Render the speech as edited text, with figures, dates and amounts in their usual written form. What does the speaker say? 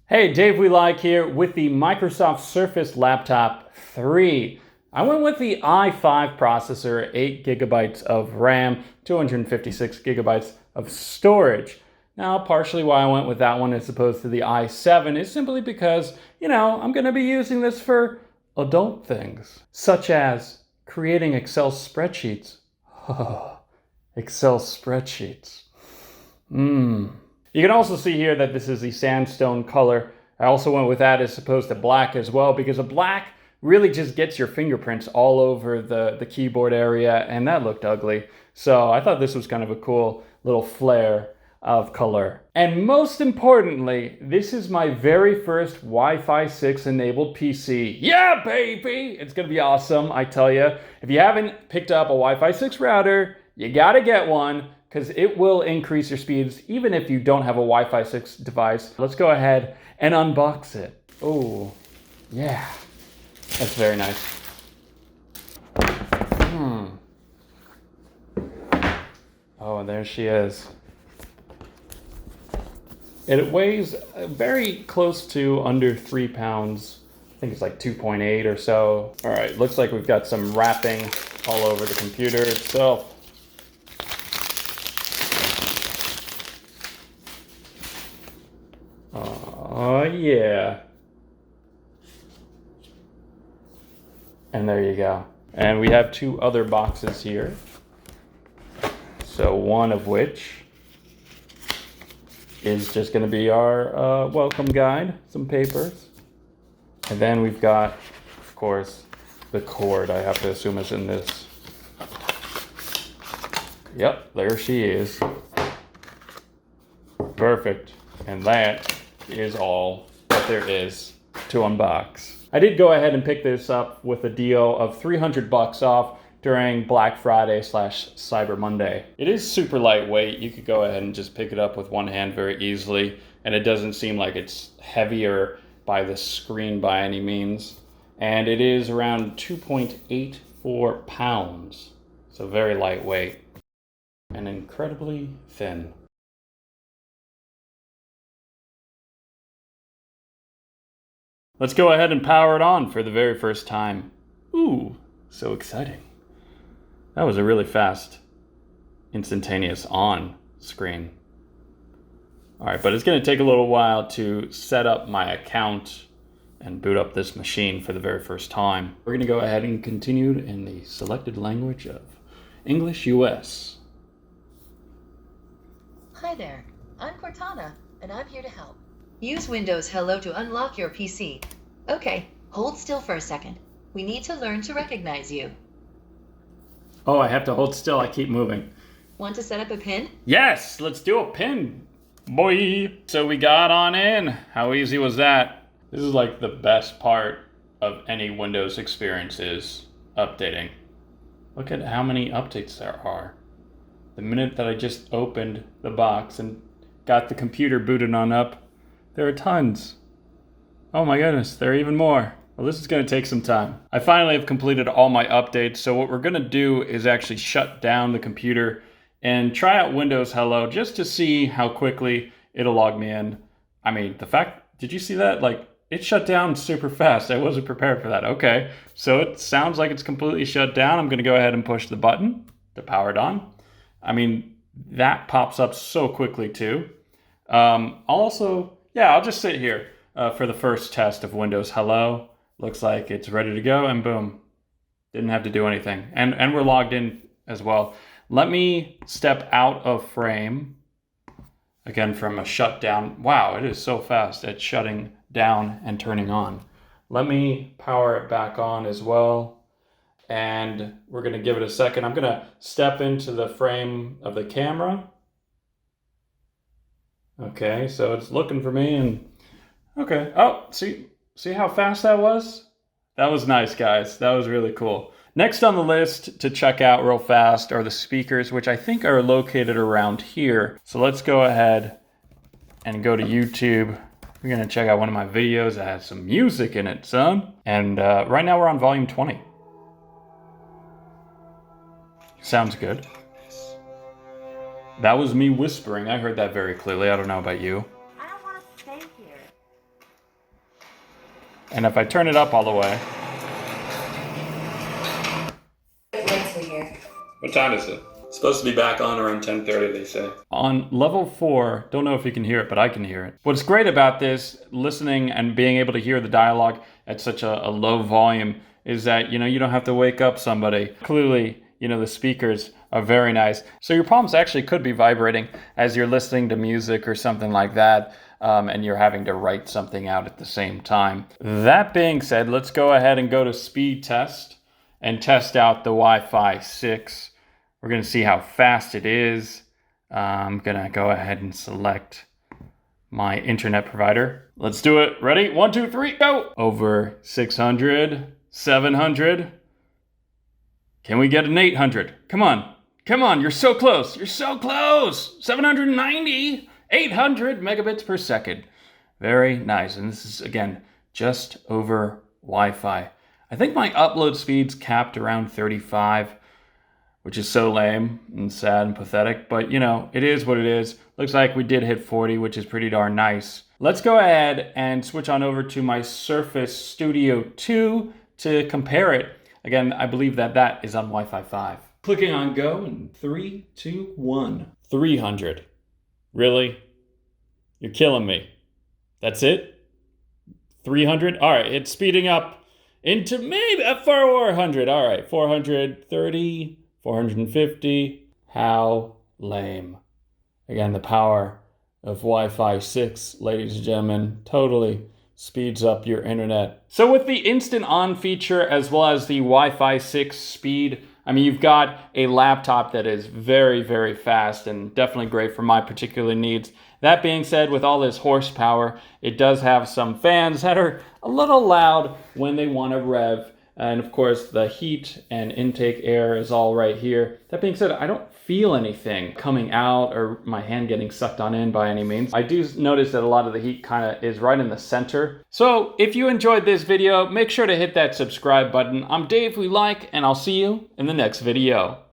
Hey, Dave We Like here with the Microsoft Surface Laptop 3. I went with the i5 processor, 8 gigabytes of RAM, 256 gigabytes of storage. Now, partially why I went with that one as opposed to the i7 is simply because, I'm going to be using this for adult things, such as creating Excel spreadsheets. Excel spreadsheets. You can also see here that this is the sandstone color. I also went with that as opposed to black as well, because a black really just gets your fingerprints all over the keyboard area, and that looked ugly. So I thought this was kind of a cool little flare of color. And most importantly, this is my very first Wi-Fi 6 enabled PC. Yeah, baby! It's gonna be awesome, I tell you. If you haven't picked up a Wi-Fi 6 router, you gotta get one, because it will increase your speeds even if you don't have a Wi-Fi 6 device. Let's go ahead and unbox it. Oh, yeah. That's very nice. Oh, there she is. It weighs very close to under 3 pounds. I think it's like 2.8 or so. All right, looks like we've got some wrapping all over the computer itself. Oh, yeah. And there you go. And we have two other boxes here. So one of which is just going to be our welcome guide, some papers. And then we've got, of course, the cord. I have to assume is in this. Yep, there she is. Perfect. And that is all that there is to unbox. I did go ahead and pick this up with a deal of $300 off during Black Friday / Cyber Monday. It is super lightweight. You could go ahead and just pick it up with one hand very easily, and it doesn't seem like it's heavier by the screen by any means. And it is around 2.84 pounds, so very lightweight and incredibly thin. Let's go ahead and power it on for the very first time. Ooh, so exciting. That was a really fast, instantaneous on screen. All right, but it's gonna take a little while to set up my account and boot up this machine for the very first time. We're gonna go ahead and continue in the selected language of English US. Hi there, I'm Cortana, and I'm here to help. Use Windows Hello to unlock your PC. Okay, hold still for a second. We need to learn to recognize you. Oh, I have to hold still, I keep moving. Want to set up a PIN? Yes, let's do a PIN, boy. So we got on in. How easy was that? This is like the best part of any Windows experience is updating. Look at how many updates there are. The minute that I just opened the box and got the computer booted on up, there are tons. Oh my goodness, there are even more. Well, this is going to take some time. I finally have completed all my updates, so what we're going to do is actually shut down the computer and try out Windows Hello just to see how quickly it'll log me in. I mean, did you see that? Like, it shut down super fast. I wasn't prepared for that. Okay, so it sounds like it's completely shut down. I'm going to go ahead and push the button to power it on. I mean, that pops up so quickly too. I'll just sit here for the first test of Windows Hello. Looks like it's ready to go, and boom. Didn't have to do anything. And we're logged in as well. Let me step out of frame. Again, from a shutdown. Wow, it is so fast at shutting down and turning on. Let me power it back on as well. And we're going to give it a second. I'm going to step into the frame of the camera. Okay, so it's looking for me, and okay. Oh, see how fast that was? That was nice, guys. That was really cool. Next on the list to check out real fast are the speakers, which I think are located around here. So let's go ahead and go to YouTube. We're gonna check out one of my videos that has some music in it, son. And right now we're on volume 20. Sounds good. That was me whispering. I heard that very clearly. I don't know about you. I don't want to stay here. And if I turn it up all the way. What time is it? It's supposed to be back on around 10:30, they say. On level 4, don't know if you can hear it, but I can hear it. What's great about this, listening and being able to hear the dialogue at such a low volume, is that, you don't have to wake up somebody. Clearly, the speakers are very nice. So your palms actually could be vibrating as you're listening to music or something like that, and you're having to write something out at the same time. That being said, let's go ahead and go to speed test and test out the Wi-Fi 6. We're going to see how fast it is. I'm going to go ahead and select my internet provider. Let's do it. Ready? 1, 2, 3, go! Over 600, 700. Can we get an 800? Come on. Come on, you're so close. You're so close. 790, 800 megabits per second. Very nice. And this is, again, just over Wi-Fi. I think my upload speed's capped around 35, which is so lame and sad and pathetic. But, it is what it is. Looks like we did hit 40, which is pretty darn nice. Let's go ahead and switch on over to my Surface Studio 2 to compare it. Again, I believe that is on Wi-Fi 5. Clicking on go in 3, 2, 1. 300. Really? You're killing me. That's it? 300? All right, it's speeding up into maybe 400. All right, 430, 450. How lame. Again, the power of Wi-Fi 6, ladies and gentlemen, totally speeds up your internet. So with the instant on feature as well as the Wi-Fi 6 speed, you've got a laptop that is very, very fast and definitely great for my particular needs. That being said, with all this horsepower, it does have some fans that are a little loud when they want to rev. And of course, the heat and intake air is all right here. That being said, I don't feel anything coming out or my hand getting sucked on in by any means. I do notice that a lot of the heat kind of is right in the center. So if you enjoyed this video, make sure to hit that subscribe button. I'm Dave We Like, and I'll see you in the next video.